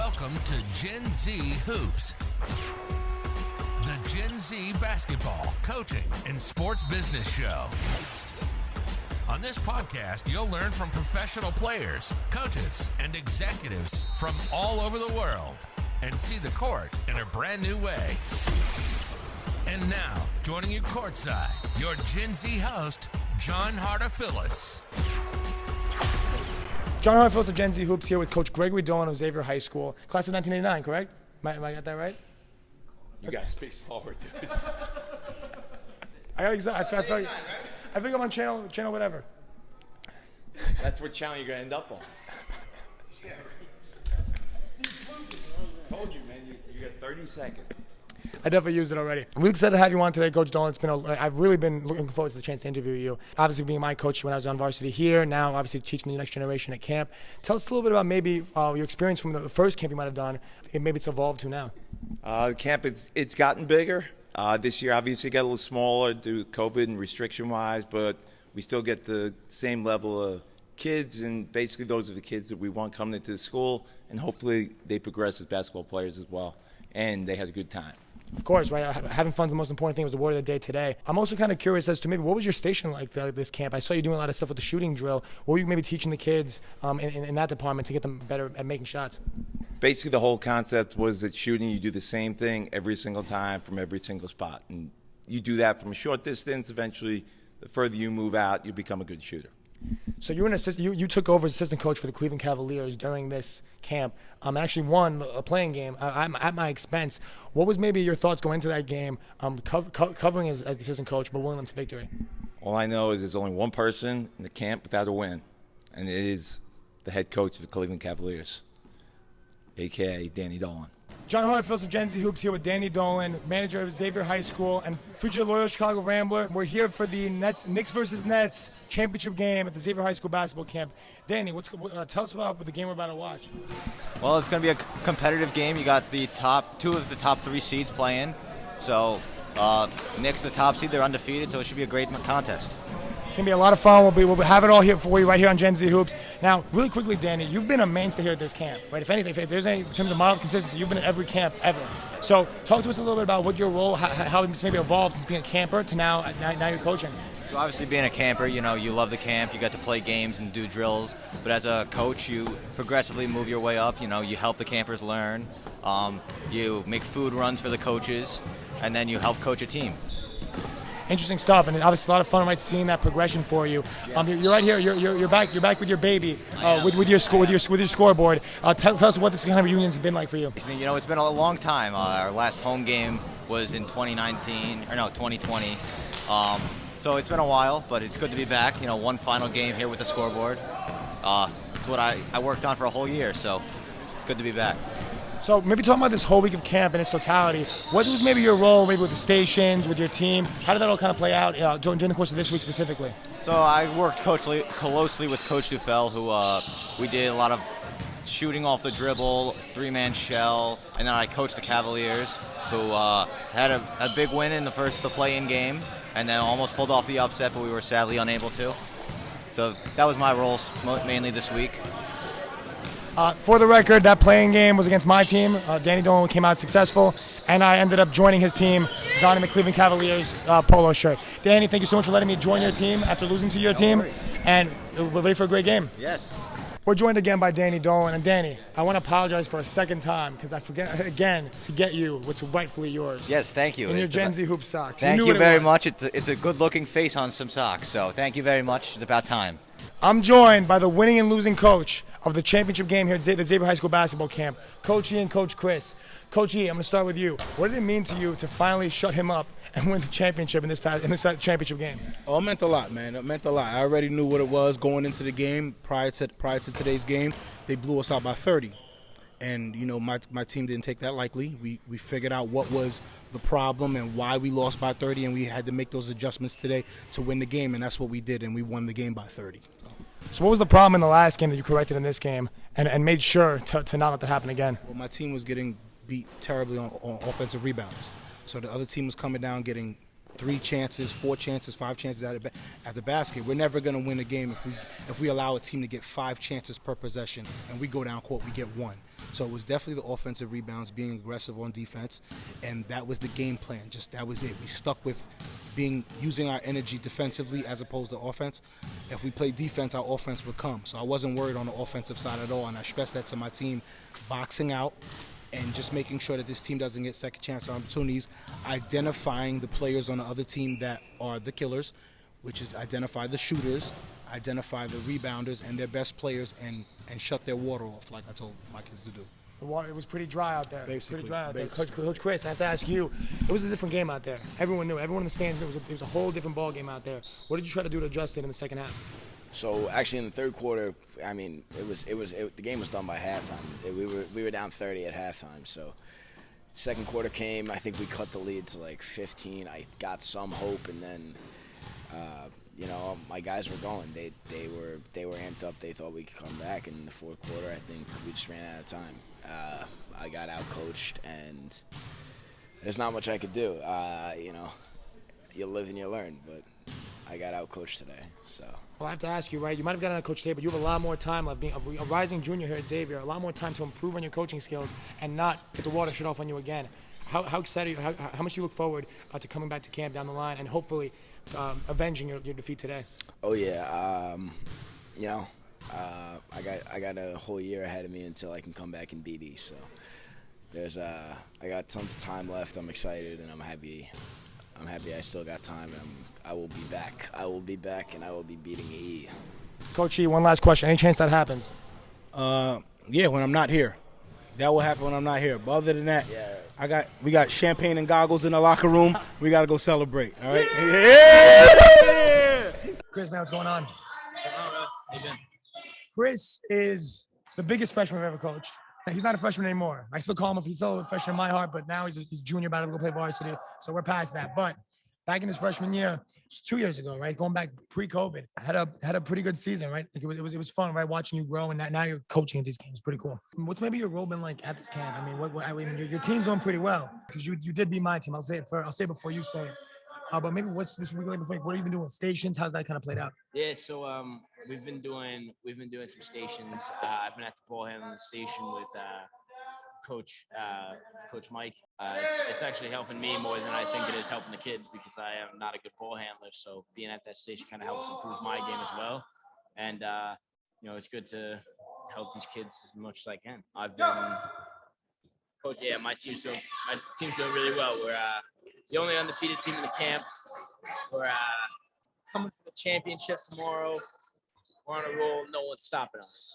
Welcome to Gen Z Hoops, the Gen Z basketball, coaching, and sports business show. On this podcast, you'll learn from professional players, coaches, and executives from all over the world and see the court in a brand new way. And now, joining you courtside, your Gen Z host, John Hartophilus. John Hartophilus of Gen Z Hoops here with Coach Gregory Dolan of Xavier High School. Class of 1989, correct? Am I got that right? You guys speak slower, dude. I feel like I'm on channel whatever. That's what channel you're going to end up on. Told you, man. You got 30 seconds. I definitely used it already. I'm really excited to have you on today, Coach Dolan. I've really been looking forward to the chance to interview you. Obviously, being my coach when I was on Varsity here, now obviously teaching the next generation at camp. Tell us a little bit about maybe your experience from the first camp you might have done, and maybe it's evolved to now. The camp, it's gotten bigger. This year, obviously, got a little smaller due to COVID and restriction-wise, but we still get the same level of kids, and basically those are the kids that we want coming into the school, and hopefully they progress as basketball players as well, and they had a good time. Of course, right? Having fun is the most important thing. Was the word of the day today. I'm also kind of curious as to maybe what was your station like this camp? I saw you doing a lot of stuff with the shooting drill. What were you maybe teaching the kids in that department to get them better at making shots? Basically, the whole concept was that shooting, you do the same thing every single time from every single spot. And you do that from a short distance. Eventually, the further you move out, you become a good shooter. So you took over as assistant coach for the Cleveland Cavaliers during this camp. Actually won a playing game at my expense. What was maybe your thoughts going into that game, covering as the assistant coach, but willing them to victory? All I know is there's only one person in the camp without a win, and it is the head coach of the Cleveland Cavaliers, a.k.a. Danny Dolan. John Hartophilus of Gen Z Hoops here with Danny Dolan, manager of Xavier High School and future loyal Chicago Rambler. We're here for the Knicks versus Nets championship game at the Xavier High School basketball camp. Danny, tell us about the game we're about to watch. Well, it's going to be a competitive game. You got two of the top three seeds playing. So Knicks, the top seed, they're undefeated, so it should be a great contest. It's going to be a lot of fun. We'll have it all here for you right here on Gen Z Hoops. Now, really quickly, Danny, you've been a mainstay here at this camp, right? If anything, if there's any in terms of model consistency, you've been at every camp ever. So talk to us a little bit about what your role, how it's maybe evolved since being a camper to now you're coaching. So obviously being a camper, you love the camp. You got to play games and do drills. But as a coach, you progressively move your way up. You help the campers learn. You make food runs for the coaches, and then you help coach a team. Interesting stuff, and obviously a lot of fun, right? Seeing that progression for you. Yeah. You're right here. You're back with your baby, with your scoreboard. Tell us what this kind of reunion's been like for you. It's been a long time. Our last home game was in 2020. So it's been a while, but it's good to be back. One final game here with the scoreboard. It's what I worked on for a whole year, so it's good to be back. So maybe talking about this whole week of camp in its totality, what was maybe your role maybe with the stations, with your team? How did that all kind of play out during the course of this week specifically? So I worked closely with Coach Dufell, who we did a lot of shooting off the dribble, three-man shell, and then I coached the Cavaliers, who had a big win in the play-in game, and then almost pulled off the upset, but we were sadly unable to. So that was my role mainly this week. For the record, that playing game was against my team. Danny Dolan came out successful, and I ended up joining his team, donning the Cleveland Cavaliers polo shirt. Danny, thank you so much for letting me join your team after losing to your team, and we're ready for a great game. Yes. We're joined again by Danny Dolan, and Danny, I want to apologize for a second time because I forget again to get you what's rightfully yours. Yes, thank you. In your Gen Z Hoop socks. Thank you very much. It's a good-looking face on some socks, so thank you very much. It's about time. I'm joined by the winning and losing coach of the championship game here at the Xavier High School basketball camp, Coach E and Coach Chris. Coach E, I'm going to start with you. What did it mean to you to finally shut him up and win the championship in this championship game? Oh, it meant a lot, man. It meant a lot. I already knew what it was going into the game. Prior to today's game, they blew us out by 30. And, my team didn't take that lightly. We figured out what was the problem and why we lost by 30, and we had to make those adjustments today to win the game, and that's what we did, and we won the game by 30. So what was the problem in the last game that you corrected in this game and made sure to not let that happen again? Well, my team was getting beat terribly on offensive rebounds. So the other team was coming down getting 3 chances, 4 chances, 5 chances at the basket. We're never going to win a game if we allow a team to get 5 chances per possession and we go down court, we get 1. So it was definitely the offensive rebounds, being aggressive on defense, and that was the game plan. Just that was it. We stuck with using our energy defensively as opposed to offense. If we played defense, our offense would come. So I wasn't worried on the offensive side at all, and I stressed that to my team, boxing out and just making sure that this team doesn't get second chance opportunities, identifying the players on the other team that are the killers, which is identify the shooters, identify the rebounders and their best players, and shut their water off like I told my kids to do. The water, it was pretty dry out there. Basically. Pretty dry out there. Coach Chris, I have to ask you, it was a different game out there. Everyone knew. Everyone in the stands knew. It was a whole different ball game out there. What did you try to do to adjust it in the second half? So actually, in the third quarter, I mean, the game was done by halftime. We were down 30 at halftime. So second quarter came. I think we cut the lead to like 15. I got some hope, and then my guys were going. They were amped up. They thought we could come back. And in the fourth quarter, I think we just ran out of time. I got out-coached, and there's not much I could do. You live and you learn, but I got out-coached today. So. Well, I have to ask you, right? You might have gotten out coach today, but you have a lot more time left. Being a rising junior here at Xavier, a lot more time to improve on your coaching skills and not get the water shut off on you again. How excited are you? How much do you look forward to coming back to camp down the line and hopefully avenging your defeat today? Oh yeah, I got a whole year ahead of me until I can come back in BD. So I got tons of time left. I'm excited and I'm happy. I still got time, and I will be back. I will be back, and I will be beating E. Coach E, one last question. Any chance that happens? Yeah, when I'm not here. That will happen when I'm not here. But other than that, yeah. We got champagne and goggles in the locker room. We got to go celebrate. All right. Yeah! Chris, man, what's going on? Chris is the biggest freshman I've ever coached. He's not a freshman anymore. I still call him, he's still a freshman in my heart, but now he's junior, about to go play varsity. So we're past that. But back in his freshman year, it's 2 years ago, right? Going back pre-COVID, had a pretty good season, right? Like it was fun, right? Watching you grow, and now you're coaching at these games. Pretty cool. What's maybe your role been like at this camp? I mean, your team's doing pretty well because you did beat my team. I'll say it before you say it. But maybe what's this week like before? What have you been doing with stations? How's that kind of played out? Yeah, so we've been doing some stations. I've been at the ball handling station with Coach Mike. It's actually helping me more than I think it is helping the kids because I am not a good ball handler. So being at that station kind of helps improve my game as well. And it's good to help these kids as much as I can. I've been coach. Yeah, my team's doing really well. We're the only undefeated team in the camp. We're coming for the championship tomorrow. We're on a roll. No one's stopping us.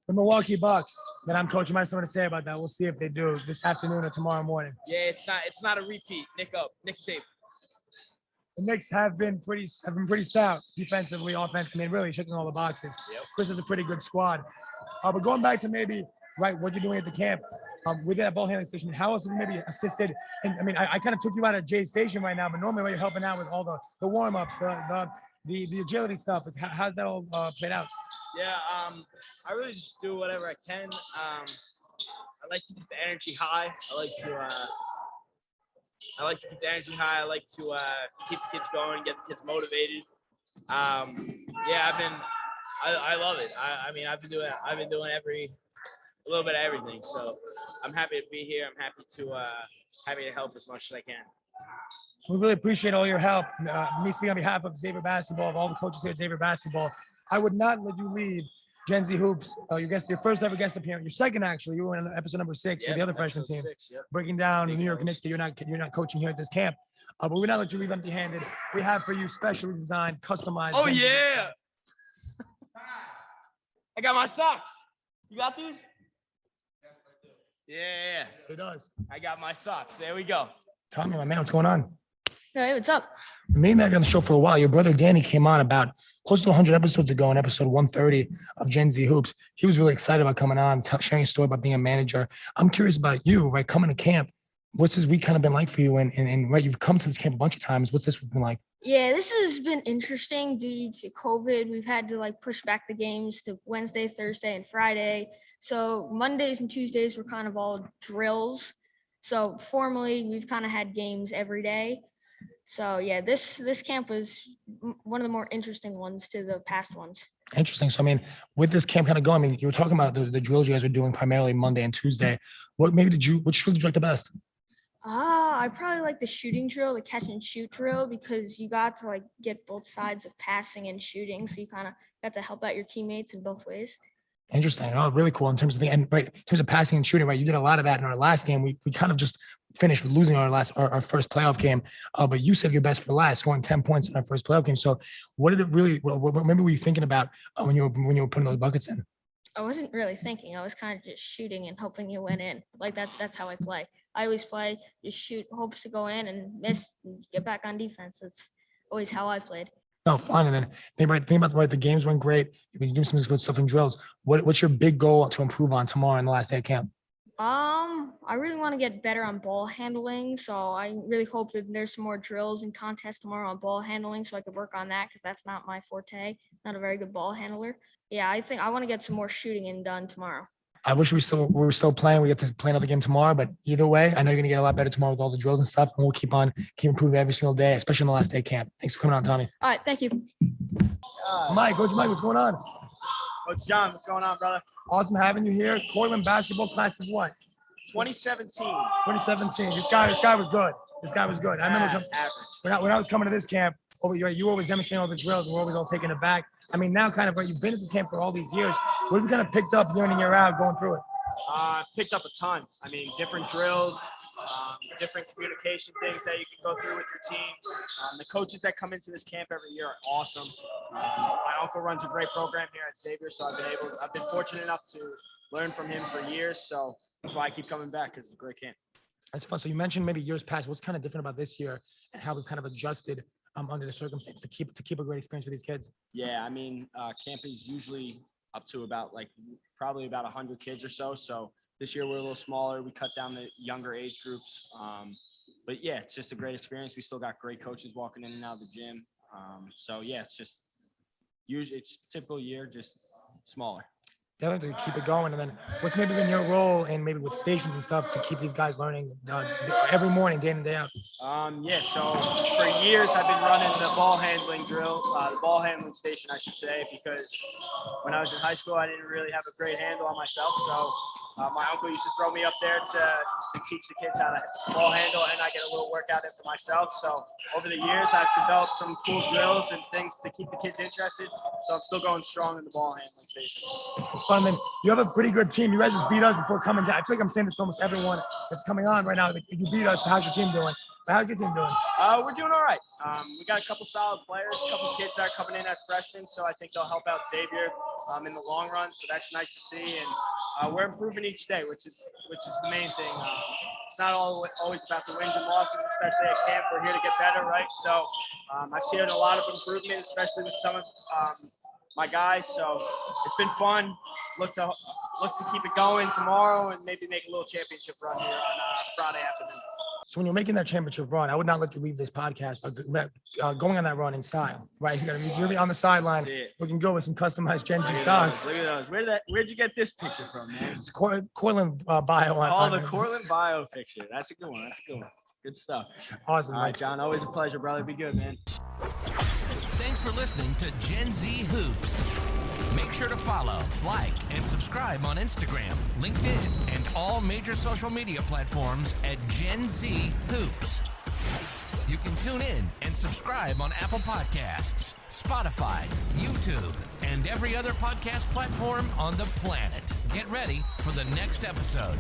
The Milwaukee Bucks that I'm coaching, might have something to say about that. We'll see if they do this afternoon or tomorrow morning. Yeah, it's not a repeat. Nick tape. The Knicks have been pretty stout defensively, offensively, really checking all the boxes. Yep. Chris is a pretty good squad. But going back to maybe what you're doing at the camp within that ball handling station, how else have you maybe assisted? I kind of took you out of Jay's station right now, but normally when you're helping out with all the warm ups, the agility stuff, how's that all played out? Yeah, I really just do whatever I can. I like to keep the energy high. I like to keep the energy high. I like to keep the kids going, get the kids motivated. I love it. I've been doing a little bit of everything. So I'm happy to be here. I'm happy to help as much as I can. We really appreciate all your help. Me speaking on behalf of Xavier Basketball, of all the coaches here at Xavier Basketball. I would not let you leave Gen Z Hoops. Your first ever guest appearance. Your second, actually. You were in episode number 6 with the other freshman team. 6, yep. Breaking down the New York Knicks that you're not coaching here at this camp. But we would not let you leave empty-handed. We have for you specially designed, customized. Oh, yeah. I got my socks. You got these? Yes, I do. Yeah. It does. I got my socks. There we go. Tommy, my man, what's going on? Hey, what's up? Maybe not on the show for a while. Your brother Danny came on about close to 100 episodes ago in episode 130 of Gen Z Hoops. He was really excited about coming on, sharing a story about being a manager. I'm curious about you, right? Coming to camp, what's this week kind of been like for you? And right, you've come to this camp a bunch of times. What's this week been like? Yeah, this has been interesting due to COVID. We've had to push back the games to Wednesday, Thursday, and Friday. So Mondays and Tuesdays were kind of all drills. So formally, we've kind of had games every day. So yeah, this camp was one of the more interesting ones to the past ones. Interesting. So, I mean, with this camp kind of going, I mean, you were talking about the drills you guys were doing primarily Monday and Tuesday. Which drill did you like the best? I probably like the shooting drill, the catch and shoot drill, because you got to like get both sides of passing and shooting. So you kind of got to help out your teammates in both ways. Interesting. Oh, really cool in terms of in terms of passing and shooting, right? You did a lot of that in our last game. We kind of just finished losing our first playoff game. But you said your best for last, scoring 10 points in our first playoff game. So what did it really, what maybe were you thinking about when you were putting those buckets in? I wasn't really thinking. I was kind of just shooting and hoping you went in. Like that's how I play. I always play, just shoot, hopes to go in and miss and get back on defense. That's always how I played. No, fun. And then think about the games went great. You've been doing some good stuff in drills. What's your big goal to improve on tomorrow in the last day of camp? I really want to get better on ball handling. So I really hope that there's some more drills and contests tomorrow on ball handling so I could work on that, because that's not my forte. Not a very good ball handler. Yeah, I think I want to get some more shooting in done tomorrow. I wish we were still playing. We get to play another game tomorrow, but either way, I know you're going to get a lot better tomorrow with all the drills and stuff, and we'll keep improving every single day, especially in the last day of camp. Thanks for coming on, Tommy. All right, thank you. Mike, what's going on? Coach John, what's going on, brother? Awesome having you here. Cortland basketball class is what? 2017. 2017. This guy was good. I remember when I was coming to this camp, you always demonstrating all the drills, and we're always all taking it back. I mean, now kind of, you've been at this camp for all these years. What have you kind of picked up year in and year out going through it? Picked up a ton. I mean, different drills, different communication things that you can go through with your teams. The coaches that come into this camp every year are awesome. My uncle runs a great program here at Xavier, so I've been fortunate enough to learn from him for years. So that's why I keep coming back, because it's a great camp. That's fun. So you mentioned maybe years past. What's kind of different about this year and how we've kind of adjusted under the circumstance to keep a great experience for these kids? Yeah, I mean, camp is usually up to probably about 100 kids or so. So this year we're a little smaller. We cut down the younger age groups. But yeah, it's just a great experience. We still got great coaches walking in and out of the gym. So yeah, it's typical year, just smaller. Definitely to keep it going. And then what's maybe been your role and maybe with stations and stuff to keep these guys learning every morning, day in and day out? So for years I've been running the ball handling drill, the ball handling station, I should say, because when I was in high school, I didn't really have a great handle on myself. So my uncle used to throw me up there to teach the kids how to ball handle, and I get a little workout in for myself. So over the years, I've developed some cool drills and things to keep the kids interested. So I'm still going strong in the ball handling station. It's fun, man. You have a pretty good team. You guys just beat us before coming down. I feel like I'm saying this to almost everyone that's coming on right now. You beat us. How's your team doing? How's your team doing? We're doing all right. We got a couple solid players, a couple kids that are coming in as freshmen, so I think they'll help out Xavier in the long run. So that's nice to see, and we're improving each day, which is the main thing. It's not always about the wins and losses, especially at camp. We're here to get better, right? So I've seen a lot of improvement, especially with some of my guys. So it's been fun. Look to keep it going tomorrow and maybe make a little championship run here on Friday afternoon. So when you're making that championship run, I would not let you leave this podcast going on that run in style, right? You're gonna be on the sideline looking good with some customized Gen Z socks. Look at those. Where'd you get this picture from, man? It's Cortland bio. The Cortland bio picture. That's a good one. Good stuff. Awesome. All right, John. Always a pleasure, brother. Be good, man. Thanks for listening to Gen Z Hoops. Make sure to follow, like, and subscribe on Instagram, LinkedIn, and all major social media platforms at Gen Z Hoops. You can tune in and subscribe on Apple Podcasts, Spotify, YouTube, and every other podcast platform on the planet. Get ready for the next episode.